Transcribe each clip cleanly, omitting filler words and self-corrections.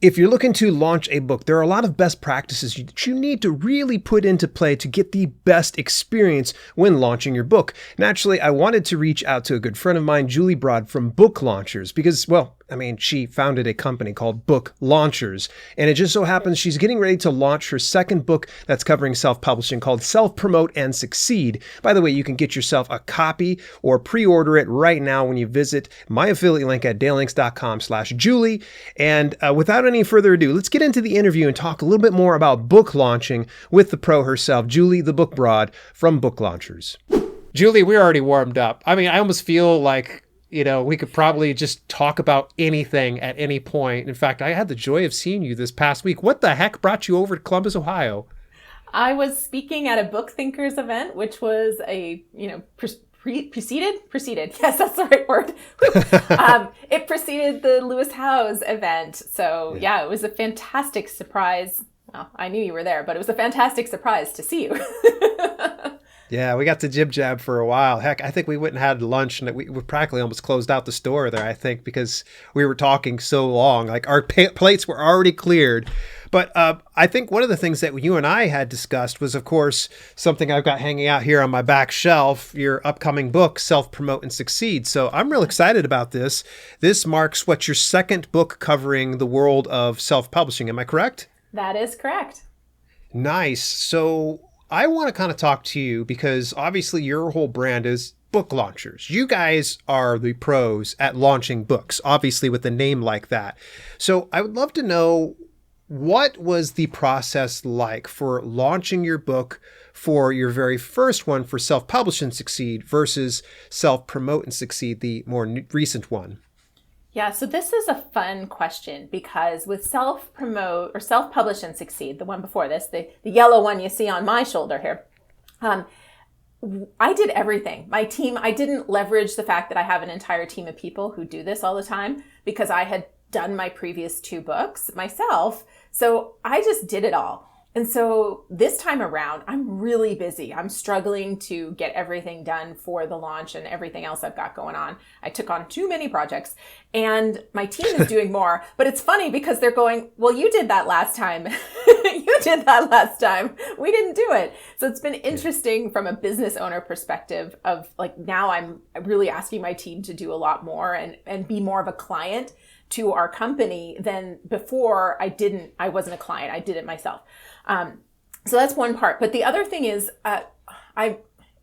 If you're looking to launch a book, there are a lot of best practices that you need to really put into play to get the best experience when launching your book. Naturally, I wanted to reach out to a good friend of mine, Julie Broad from Book Launchers, because, she founded a company called Book Launchers, and it just so happens she's getting ready to launch her second book that's covering self-publishing called Self-Promote and Succeed. By the way, you can get yourself a copy or pre-order it right now when you visit my affiliate link at dalelinks.com/Julie. And without any further ado, let's get into the interview and talk a little bit more about book launching with the pro herself, Julie the Book Broad from Book Launchers. Julie, we're already warmed up. I almost feel like we could probably just talk about anything at any point. In fact, I had the joy of seeing you this past week. What the heck brought you over to Columbus, Ohio? I was speaking at a Book Thinkers event, which was preceded. Yes, that's the right word. It preceded the Lewis Howes event. So yeah, it was a fantastic surprise. Well, I knew you were there, but it was a fantastic surprise to see you. Yeah, we got to jib-jab for a while. Heck, I think we went and had lunch, and we practically almost closed out the store there, I think, because we were talking so long. Like, our plates were already cleared. But I think one of the things that you and I had discussed was, of course, something I've got hanging out here on my back shelf, your upcoming book, Self-Promote and Succeed. So I'm real excited about this. This marks your second book covering the world of self-publishing. Am I correct? That is correct. Nice. So I want to kind of talk to you because obviously your whole brand is Book Launchers. You guys are the pros at launching books, obviously with a name like that. So I would love to know, what was the process like for launching your book for your very first one, for Self-Publish and Succeed, versus Self-Promote and Succeed, the more recent one? Yeah, so this is a fun question because with Self-Promote or Self-Publish and Succeed, the one before this, the yellow one you see on my shoulder here, I did everything. My team, I didn't leverage the fact that I have an entire team of people who do this all the time because I had done my previous two books myself. So I just did it all. And so this time around, I'm really busy. I'm struggling to get everything done for the launch and everything else I've got going on. I took on too many projects and my team is doing more. But it's funny because they're going, well, you did that last time. You did that last time. We didn't do it. So it's been interesting from a business owner perspective of like, now I'm really asking my team to do a lot more and be more of a client to our company than before. I wasn't a client. I did it myself. So that's one part. But the other thing is,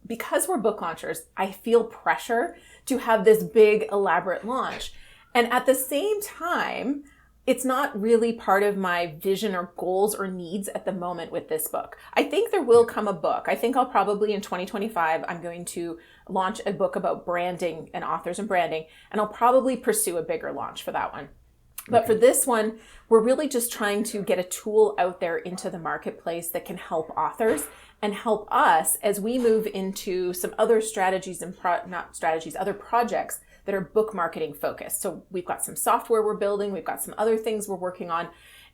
because we're book launchers, I feel pressure to have this big elaborate launch. And at the same time, it's not really part of my vision or goals or needs at the moment with this book. I think there will come a book. I think I'll probably in 2025, I'm going to launch a book about branding and authors and branding, and I'll probably pursue a bigger launch for that one. But for this one, we're really just trying to get a tool out there into the marketplace that can help authors and help us as we move into some other strategies and other projects that are book marketing focused. So we've got some software we're building, we've got some other things we're working on.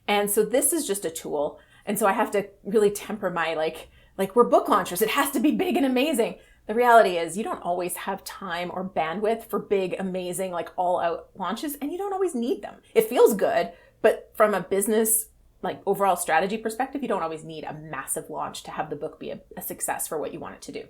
And so this is just a tool. And so I have to really temper my like we're book launchers. It has to be big and amazing. The reality is you don't always have time or bandwidth for big, amazing, like all out launches, and you don't always need them. It feels good, but from a business, like overall strategy perspective, you don't always need a massive launch to have the book be a success for what you want it to do.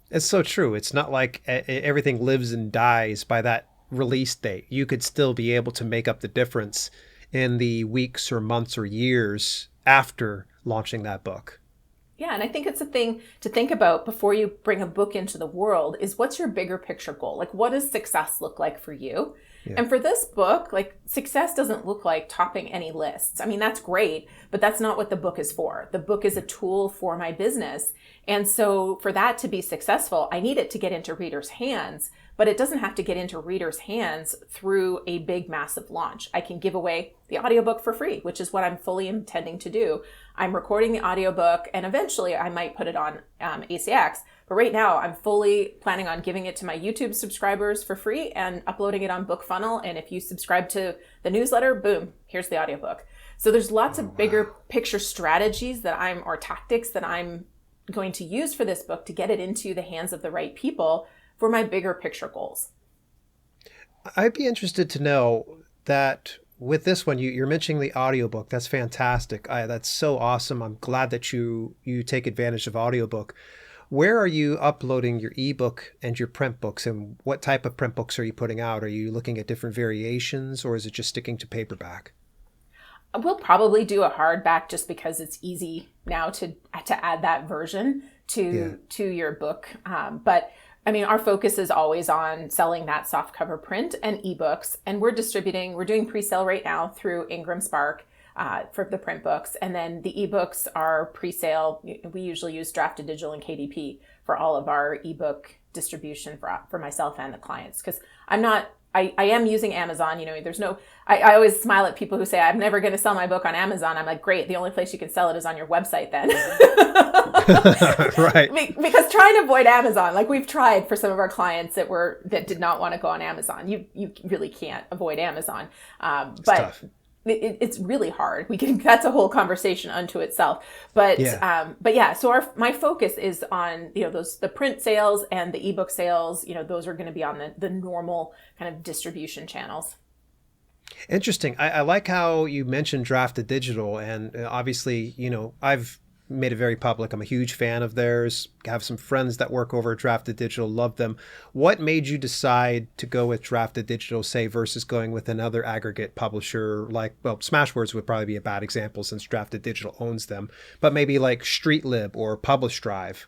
It's so true. It's not like everything lives and dies by that release date. You could still be able to make up the difference in the weeks or months or years after launching that book. Yeah, and I think it's a thing to think about before you bring a book into the world is what's your bigger picture goal? Like, what does success look like for you? Yeah. And for this book, like, success doesn't look like topping any lists. I mean, that's great, but that's not what the book is for. The book is a tool for my business. And so for that to be successful, I need it to get into readers' hands, but it doesn't have to get into readers' hands through a big, massive launch. I can give away the audiobook for free, which is what I'm fully intending to do. I'm recording the audiobook and eventually I might put it on ACX. But right now I'm fully planning on giving it to my YouTube subscribers for free and uploading it on BookFunnel. And if you subscribe to the newsletter, boom, here's the audiobook. So there's lots of bigger picture strategies or tactics that I'm going to use for this book to get it into the hands of the right people for my bigger picture goals. I'd be interested to know that with this one, you're mentioning the audiobook. That's fantastic. That's so awesome. I'm glad that you take advantage of audiobook. Where are you uploading your ebook and your print books, and what type of print books are you putting out? Are you looking at different variations, or is it just sticking to paperback? We'll probably do a hardback just because it's easy now to add that version to your book. But I mean, our focus is always on selling that softcover print and ebooks, and we're doing pre-sale right now through Ingram Spark for the print books, and then the ebooks are pre-sale. We usually use Drafted Digital and KDP for all of our ebook distribution for myself and the clients, because I am using Amazon. I always smile at people who say, I'm never going to sell my book on Amazon. I'm like, great. The only place you can sell it is on your website then. Right. Because trying to avoid Amazon, like we've tried for some of our clients that did not want to go on Amazon. You really can't avoid Amazon. But tough. It's really hard. That's a whole conversation unto itself. But so my focus is on the print sales and the ebook sales. Those are going to be on the normal kind of distribution channels. Interesting. I like how you mentioned Drafted Digital, and obviously, I've made it very public. I'm a huge fan of theirs. I have some friends that work over at Drafted Digital, love them. What made you decide to go with Drafted Digital, say, versus going with another aggregate publisher Smashwords would probably be a bad example since Drafted Digital owns them, but maybe like StreetLib or Publish Drive?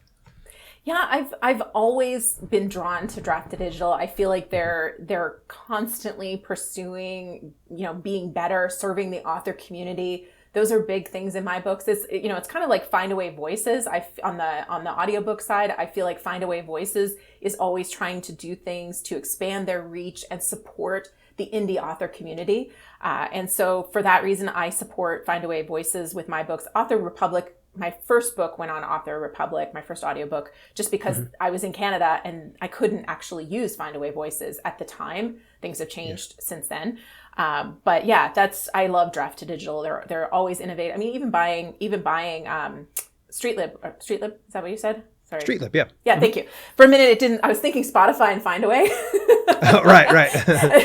Yeah, I've always been drawn to Drafted Digital. I feel like they're constantly pursuing, being better, serving the author community. Those are big things in my books. It's kind of like Findaway Voices. On the audiobook side, I feel like Findaway Voices is always trying to do things to expand their reach and support the indie author community. And so for that reason, I support Findaway Voices with my books. Author Republic, my first book went on Author Republic, my first audiobook, just because I was in Canada and I couldn't actually use Findaway Voices at the time. Things have changed since then. But yeah, I love Drafted Digital. They're always innovative. I mean, even buying StreetLib. StreetLib, is that what you said? Sorry. StreetLib, yeah. Yeah, thank you. For a minute, I was thinking Spotify and Findaway. Oh, right.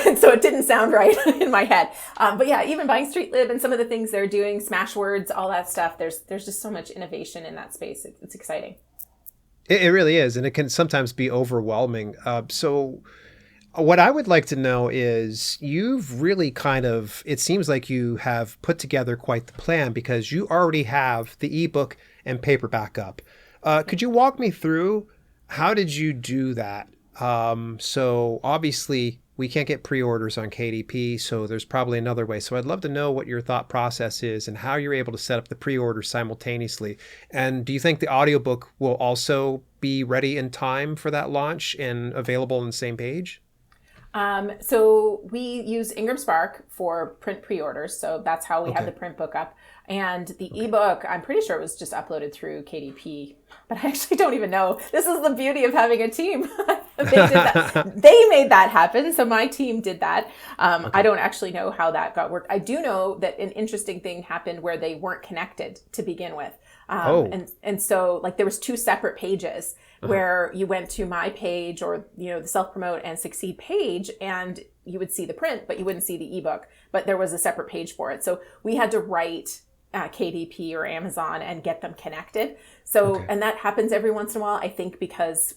And so it didn't sound right in my head. But yeah, even buying StreetLib and some of the things they're doing, Smashwords, all that stuff, there's just so much innovation in that space. It's exciting. It really is, and it can sometimes be overwhelming. So what I would like to know is you've really it seems like you have put together quite the plan, because you already have the ebook and paperback up. Could you walk me through how did you do that? So obviously we can't get pre-orders on KDP, so there's probably another way. So I'd love to know what your thought process is and how you're able to set up the pre-orders simultaneously. And do you think the audiobook will also be ready in time for that launch and available on the same page? So we use Ingram Spark for print pre-orders. So that's how we have the print book up. And the ebook, I'm pretty sure it was just uploaded through KDP, but I actually don't even know. This is the beauty of having a team. They did that. They made that happen. So my team did that. I don't actually know how that got worked. I do know that an interesting thing happened where they weren't connected to begin with. And so like there was two separate pages where you went to my page or, the Self-Promote and Succeed page, and you would see the print, but you wouldn't see the ebook, but there was a separate page for it. So we had to write KDP or Amazon and get them connected. So, and that happens every once in a while, I think, because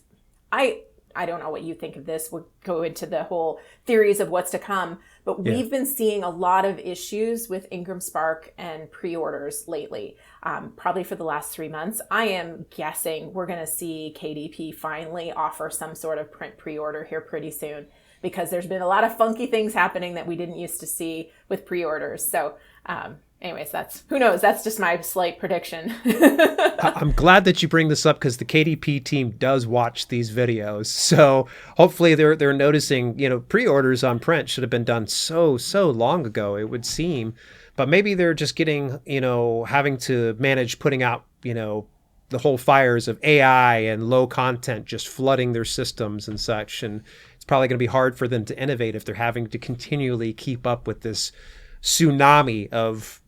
I don't know what you think of this. We'll go into the whole theories of what's to come, but we've been seeing a lot of issues with Ingram Spark and pre-orders lately, probably for the last 3 months. I am guessing we're going to see KDP finally offer some sort of print pre-order here pretty soon, because there's been a lot of funky things happening that we didn't used to see with pre-orders. So, anyways, who knows? That's just my slight prediction. I'm glad that you bring this up, because the KDP team does watch these videos. So hopefully they're noticing, pre-orders on print should have been done so long ago, it would seem. But maybe they're just getting, having to manage putting out, the whole fires of AI and low content just flooding their systems and such. And it's probably going to be hard for them to innovate if they're having to continually keep up with this tsunami of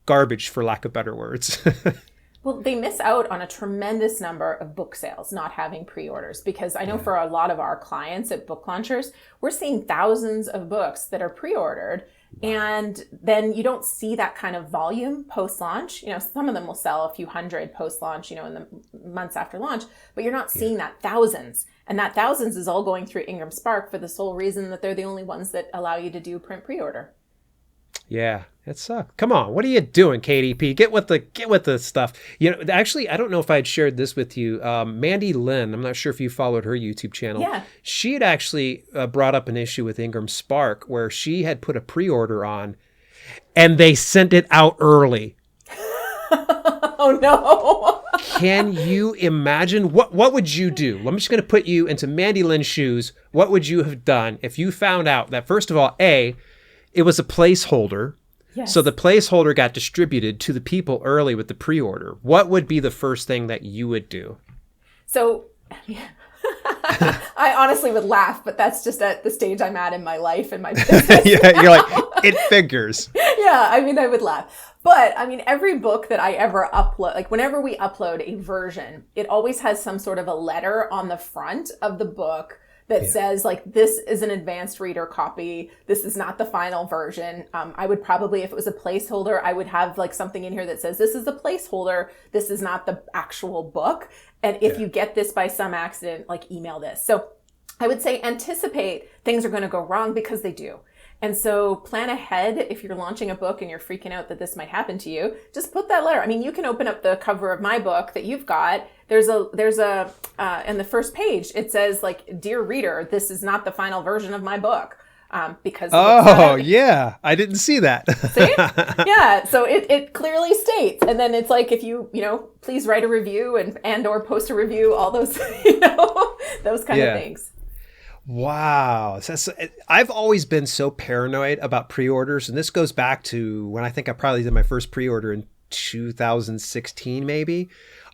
garbage, for lack of better words. Well, they miss out on a tremendous number of book sales not having pre-orders, because I know for a lot of our clients at book launchers, we're seeing thousands of books that are pre-ordered And then you don't see that kind of volume post-launch. Some of them will sell a few hundred post-launch, in the months after launch, but you're not seeing that thousands. And that thousands is all going through Ingram Spark for the sole reason that they're the only ones that allow you to do print pre-order. Yeah, it sucks. Come on, what are you doing, KDP? Get with the stuff. Actually, I don't know if I had shared this with you. Mandy Lynn, I'm not sure if you followed her YouTube channel. Yeah. She had actually brought up an issue with Ingram Spark where she had put a pre-order on, and they sent it out early. Oh no. Can you imagine? What would you do? I'm just going to put you into Mandy Lynn's shoes. What would you have done if you found out that, first of all, it was a placeholder. Yes. So the placeholder got distributed to the people early with the pre-order. What would be the first thing that you would do? So I honestly would laugh, but that's just at the stage I'm at in my life and my business. Yeah, you're like, it figures. Yeah, I would laugh. But every book that I ever upload, like whenever we upload a version, it always has some sort of a letter on the front of the book that says, like, this is an advanced reader copy. This is not the final version. I would probably, if it was a placeholder, I would have like something in here that says, this is the placeholder. This is not the actual book. And if you get this by some accident, like, email this. So I would say anticipate things are going to go wrong, because they do. And so plan ahead. If you're launching a book and you're freaking out that this might happen to you, just put that letter. You can open up the cover of my book that you've got. There's a in the first page, it says, like, dear reader, this is not the final version of my book. Because yeah, I didn't see that. See? Yeah, so it clearly states, and then it's like, if you please write a review and or post a review, all those those kind of things. Wow. I've always been so paranoid about pre-orders, and this goes back to when I think I probably did my first pre-order in 2016 maybe.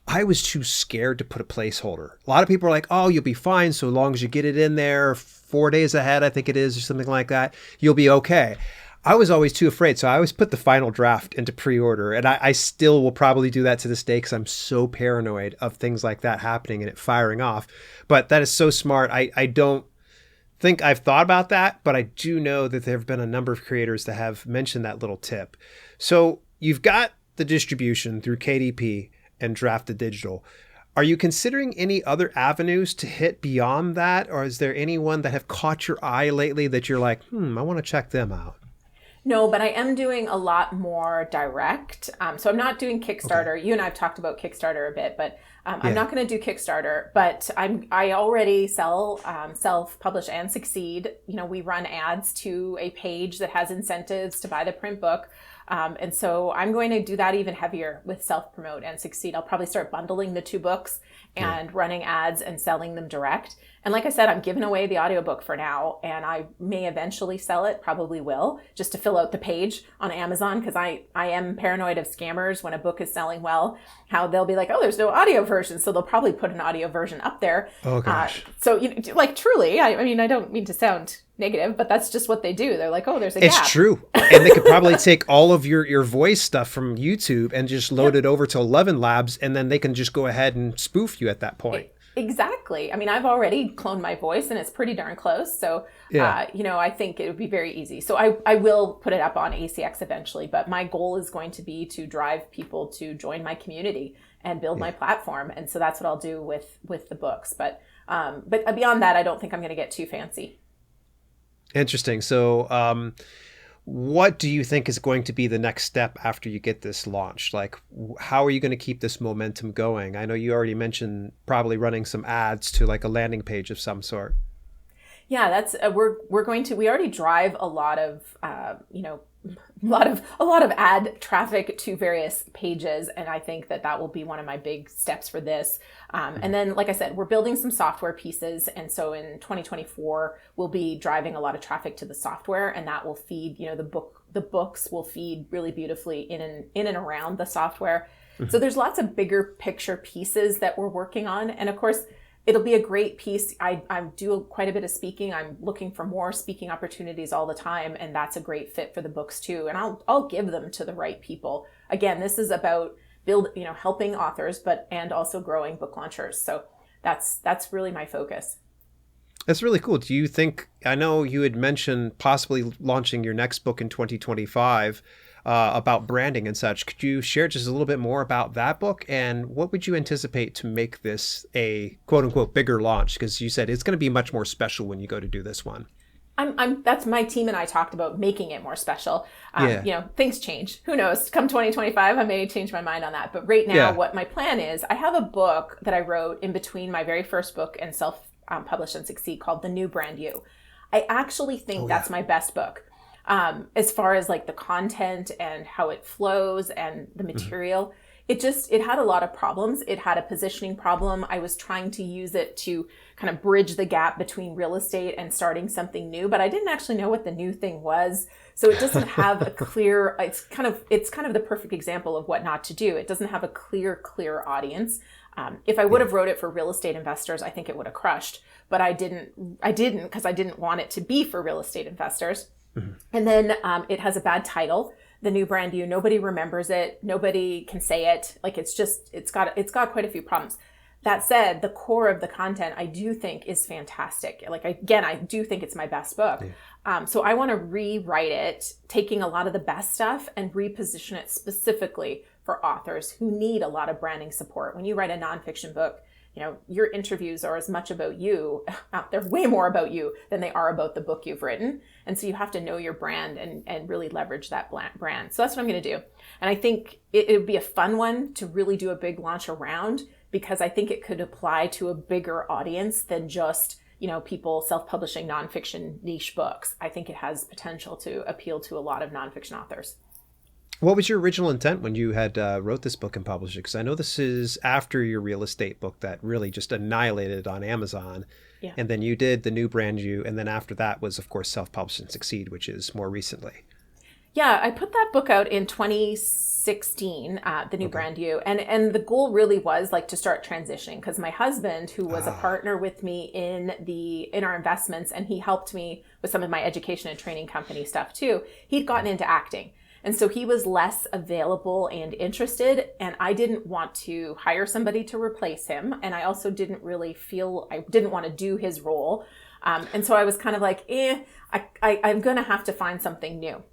I was too scared to put a placeholder. A lot of people are like, oh, you'll be fine so long as you get it in there 4 days ahead, I think it is, or something like that. You'll be okay. I was always too afraid, so I always put the final draft into pre-order, and I still will probably do that to this day because I'm so paranoid of things like that happening and it firing off. But that is so smart. I don't think I've thought about that, but I do know that there have been a number of creators that have mentioned that little tip. So you've got the distribution through KDP and Drafted Digital. Are you considering any other avenues to hit beyond that? Or is there anyone that have caught your eye lately that you're like, I want to check them out? No, but I am doing a lot more direct. So I'm not doing Kickstarter. Okay. You and I have talked about Kickstarter a bit, but I'm not going to do Kickstarter. But I already sell self-publish and succeed. We run ads to a page that has incentives to buy the print book. And so I'm going to do that even heavier with self-promote and succeed. I'll probably start bundling the two books and running ads and selling them direct. And like I said, I'm giving away the audiobook for now, and I may eventually sell it, probably will, just to fill out the page on Amazon, because I am paranoid of scammers when a book is selling well, how they'll be like, oh, there's no audio version. So they'll probably put an audio version up there. Oh, gosh. So, truly, I don't mean to sound negative, but that's just what they do. They're like, oh, there's a gap. It's true. And they could probably take all of your voice stuff from YouTube and just load it over to 11 Labs, and then they can just go ahead and spoof you at that point. Exactly. I've already cloned my voice, and it's pretty darn close. So, I think it would be very easy. So I will put it up on ACX eventually, but my goal is going to be to drive people to join my community and build my platform. And so that's what I'll do with the books. But beyond that, I don't think I'm going to get too fancy. Interesting. So, what do you think is going to be the next step after you get this launched? Like, how are you going to keep this momentum going? I know you already mentioned probably running some ads to like a landing page of some sort. Yeah, that's we already drive a lot of a lot of ad traffic to various pages, and I think that will be one of my big steps for this. And then, like I said, we're building some software pieces, and so in 2024 we'll be driving a lot of traffic to the software, and that will feed the books will feed really beautifully in and around the software. Mm-hmm. So there's lots of bigger picture pieces that we're working on, and of course, it'll be a great piece. I do quite a bit of speaking. I'm looking for more speaking opportunities all the time, and that's a great fit for the books too. And I'll give them to the right people. Again, this is about helping authors, and also growing book launchers. So that's really my focus. That's really cool. Do you think, I know you had mentioned possibly launching your next book in 2025 about branding and such. Could you share just a little bit more about that book, and what would you anticipate to make this a quote unquote bigger launch? Because you said it's going to be much more special when you go to do this one. That's my team and I talked about making it more special. Yeah. You know, things change. Who knows? Come 2025, I may change my mind on that. But right now, Yeah. what my plan is, I have a book that I wrote in between my very first book and Self-Publish and Succeed called The New Brand You. I actually think that's my best book. As far as like the content and how it flows and the material, it had a lot of problems. It had a positioning problem. I was trying to use it to kind of bridge the gap between real estate and starting something new, but I didn't actually know what the new thing was. So it doesn't have a clear, it's kind of the perfect example of what not to do. It doesn't have a clear audience. If I would have wrote it for real estate investors, I think it would have crushed, but I didn't because I didn't want it to be for real estate investors. And then it has a bad title, The New Brand You. Nobody remembers it. Nobody can say it. Like it's got quite a few problems. That said, the core of the content I do think is fantastic. Like I do think it's my best book. Yeah. So I want to rewrite it, taking a lot of the best stuff and reposition it specifically for authors who need a lot of branding support. When you write a nonfiction book, you know, your interviews are as much about you. They're way more about you than they are about the book you've written. And so you have to know your brand and really leverage that brand. So that's what I'm going to do. And I think it would be a fun one to really do a big launch around, because I think it could apply to a bigger audience than just, you know, people self-publishing nonfiction niche books. I think it has potential to appeal to a lot of nonfiction authors. What was your original intent when you had wrote this book and published it? Because I know this is after your real estate book that really just annihilated on Amazon. Yeah. And then you did The New Brand You. And then after that was, of course, Self-Publish and Succeed, which is more recently. Yeah, I put that book out in 2016, The New Brand You. And the goal really was like to start transitioning, because my husband, who was a partner with me in our investments, and he helped me with some of my education and training company stuff too, he'd gotten into acting. And so he was less available and interested, and I didn't want to hire somebody to replace him. And I also didn't really feel, I didn't want to do his role. And so I was kind of like, I'm going to have to find something new.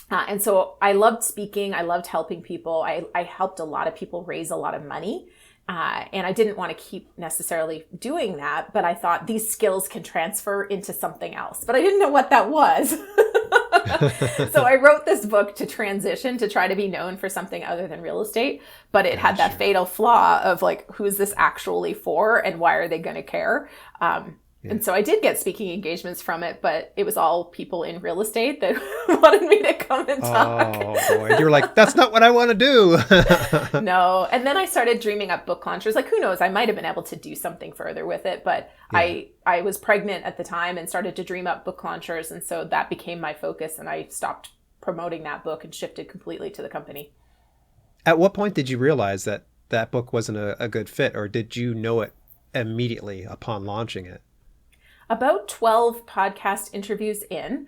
And so I loved speaking. I loved helping people. I helped a lot of people raise a lot of money. And I didn't want to keep necessarily doing that, but I thought these skills can transfer into something else. But I didn't know what that was. So I wrote this book to transition, to try to be known for something other than real estate. But it had that fatal flaw of like, who's this actually for and why are they going to care? And so I did get speaking engagements from it, but it was all people in real estate that wanted me to come and talk. Oh boy, you were like, that's not what I want to do. No. And then I started dreaming up book launchers. Like, who knows, I might have been able to do something further with it, but yeah. I was pregnant at the time and started to dream up book launchers. And so that became my focus, and I stopped promoting that book and shifted completely to the company. At what point did you realize that that book wasn't a good fit, or did you know it immediately upon launching it? About 12 podcast interviews in,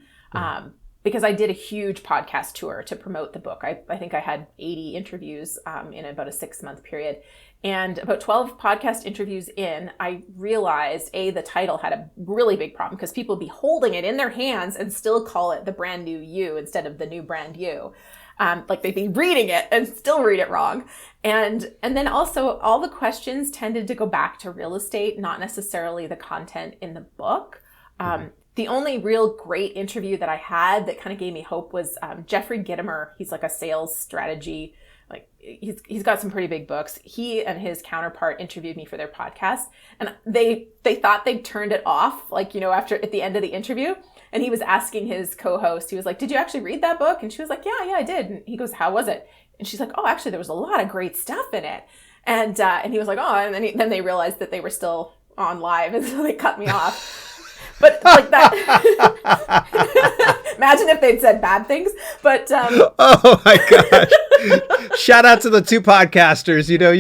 because I did a huge podcast tour to promote the book. I think I had 80 interviews in about a 6-month period. And about 12 podcast interviews in, I realized, the title had a really big problem, because people would be holding it in their hands and still call it The Brand New You instead of The New Brand You. Like they'd be reading it and still read it wrong. And then also all the questions tended to go back to real estate, not necessarily the content in the book. The only real great interview that I had that kind of gave me hope was Jeffrey Gitomer. He's like a sales strategy, like he's got some pretty big books. He and his counterpart interviewed me for their podcast, and they thought they'd turned it off, like, you know, at the end of the interview. And he was asking his co-host, he was like, did you actually read that book? And she was like, yeah, I did. And he goes, how was it? And she's like, oh, actually, there was a lot of great stuff in it. And he was like, oh, and then they realized that they were still on live, and so they cut me off. But like that, imagine if they'd said bad things. But oh my gosh! Shout out to the two podcasters. You know,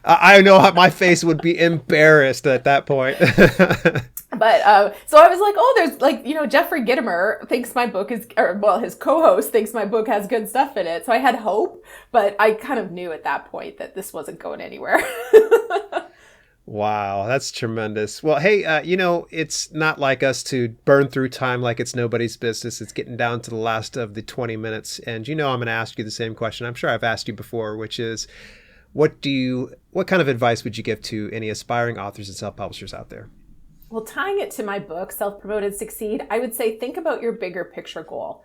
I know how my face would be embarrassed at that point. But so I was like, oh, there's like, you know, Jeffrey Gitomer thinks my book is, his co-host thinks my book has good stuff in it. So I had hope, but I kind of knew at that point that this wasn't going anywhere. Wow, that's tremendous. Well, hey, it's not like us to burn through time like it's nobody's business. It's getting down to the last of the 20 minutes. And I'm going to ask you the same question I'm sure I've asked you before, which is, what kind of advice would you give to any aspiring authors and self-publishers out there? Well, tying it to my book, Self-Promoted Succeed, I would say think about your bigger picture goal.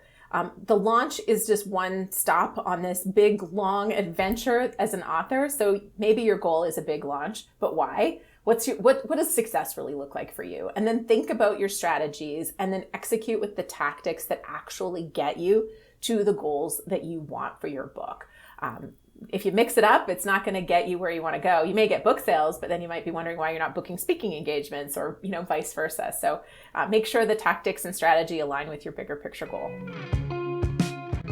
The launch is just one stop on this big, long adventure as an author. So maybe your goal is a big launch, but why? What does success really look like for you? And then think about your strategies and then execute with the tactics that actually get you to the goals that you want for your book. If you mix it up, it's not going to get you where you want to go. You may get book sales, but then you might be wondering why you're not booking speaking engagements or, vice versa. So make sure the tactics and strategy align with your bigger picture goal.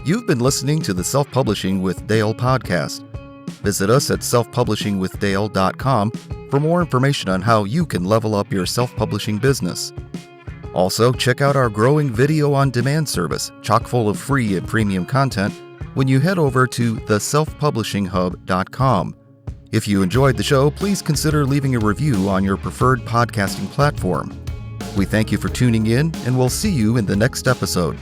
You've been listening to the Self-Publishing with Dale podcast. Visit us at selfpublishingwithdale.com for more information on how you can level up your self-publishing business. Also, check out our growing video on demand service, chock full of free and premium content, when you head over to theselfpublishinghub.com. If you enjoyed the show, please consider leaving a review on your preferred podcasting platform. We thank you for tuning in, and we'll see you in the next episode.